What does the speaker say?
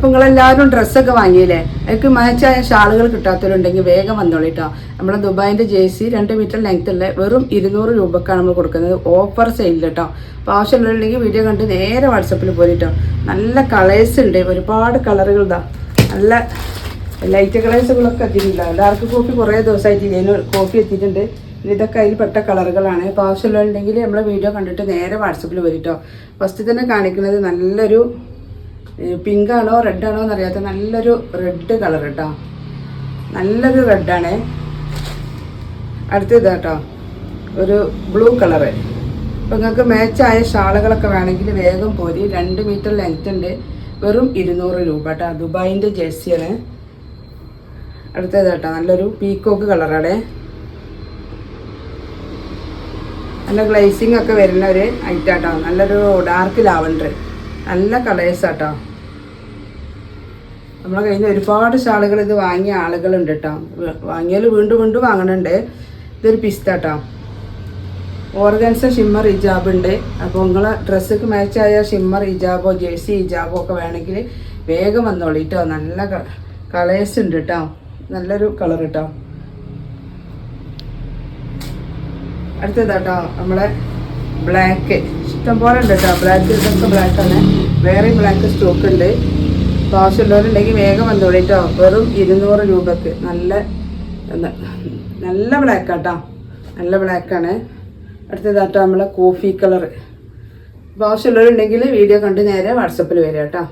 അപ്പോൾ നിങ്ങളെല്ലാവരും ഡ്രസ്സൊക്കെ വാങ്ങിയില്ലേ? എനിക്ക് മാച്ചായ ഷാളുകൾ കിട്ടാത്തവരുണ്ടെങ്കിൽ വേഗം വന്നോളിട്ടോ. നമ്മുടെ ദുബായിൻ്റെ ജേഴ്സി 2 മീറ്റർ ലെങ്ത്തുള്ള വെറും 200 രൂപക്കാണ് നമ്മൾ കൊടുക്കുന്നത്, ഓഫർ സെയിലിൽ കേട്ടോ. അപ്പോൾ ആവശ്യമുള്ളവരുണ്ടെങ്കിൽ വീഡിയോ കണ്ട് നേരെ വാട്സപ്പിൽ പോയിട്ടോ. നല്ല കളേഴ്സ് ഉണ്ട്, ഒരുപാട് കളറുകൾ ഇതാ, നല്ല ലൈറ്റ് കളേഴ്സുകളൊക്കെ എത്തിയിട്ടില്ല. എല്ലാവർക്കും കോപ്പി കുറേ ദിവസമായിട്ട് ഇതിന് കോപ്പി എത്തിയിട്ടുണ്ട്. ഇതൊക്കെ അതിൽ പെട്ട കളറുകളാണ്. അപ്പോൾ ആവശ്യമുള്ളവരുണ്ടെങ്കിൽ നമ്മളെ വീഡിയോ കണ്ടിട്ട് നേരെ വാട്സപ്പിൽ വരിട്ടോ. ഫസ്റ്റ് തന്നെ കാണിക്കുന്നത് നല്ലൊരു പിങ്കാണോ റെഡാണോ എന്നറിയാത്ത നല്ലൊരു റെഡ് കളർ കേട്ടോ, നല്ലൊരു റെഡാണ്. അടുത്തത് കേട്ടോ ഒരു ബ്ലൂ കളറ്. അപ്പോൾ നിങ്ങൾക്ക് മാച്ചായ ഷാളുകളൊക്കെ വേണമെങ്കിൽ വേഗം പോരി. 2 മീറ്റർ ലെങ്ത് ഉണ്ട്, വെറും 200 രൂപ കേട്ടോ. ദുബായിൻ്റെ ജേഴ്സിയാണ്. അടുത്തത് കേട്ടോ നല്ലൊരു പീക്കോക്ക് കളറാണ്, നല്ല ഗ്ലേസിങ് ഒക്കെ വരുന്ന ഒരു ഐറ്റാട്ടോ. നല്ലൊരു ഡാർക്ക് ലാവൻഡർ, നല്ല കളേഴ്സാട്ടോ. നമ്മളെ കയ്യിൽ നിന്ന് ഒരുപാട് ഷാളുകൾ ഇത് വാങ്ങിയ ആളുകളുണ്ട് കേട്ടോ. വാങ്ങിയാൽ വീണ്ടും വീണ്ടും വാങ്ങണുണ്ട്. ഇതൊരു പിസ്താട്ടോ, ഓർഗൻസ ഷിമ്മർ ഹിജാബ് ഉണ്ട്. അപ്പോൾ നിങ്ങളെ ഡ്രസ്സൊക്കെ മാച്ചായ ഷിമ്മർ ഹിജാബോ ജേഴ്സി ഹിജാബോ ഒക്കെ വേണമെങ്കിൽ വേഗം വന്നോളി കേട്ടോ. നല്ല കളേഴ്സ് ഉണ്ട് കേട്ടോ, നല്ലൊരു കളർ കേട്ടോ. അടുത്തതാട്ടോ നമ്മളെ ബ്ലാക്ക്, ഇഷ്ടംപോലെ ഉണ്ട് കേട്ടോ ബ്ലാക്ക്. ഇതൊക്കെ ബ്ലാക്കാണ്, വേറെ ബ്ലാക്ക് സ്റ്റോക്ക് ഉണ്ട്. അപ്പോൾ ആവശ്യമുള്ളവരുണ്ടെങ്കിൽ വേഗം വന്നോളി കേട്ടോ. വെറും 200 രൂപക്ക് നല്ല ബ്ലാക്കാട്ടോ, നല്ല ബ്ലാക്കാണ്. അടുത്തതാട്ടോ നമ്മളെ കോഫി കളർ. അപ്പോൾ ആവശ്യമുള്ളവരുണ്ടെങ്കിൽ വീഡിയോ കണ്ട് നേരെ വാട്സപ്പിൽ വരിക കേട്ടോ.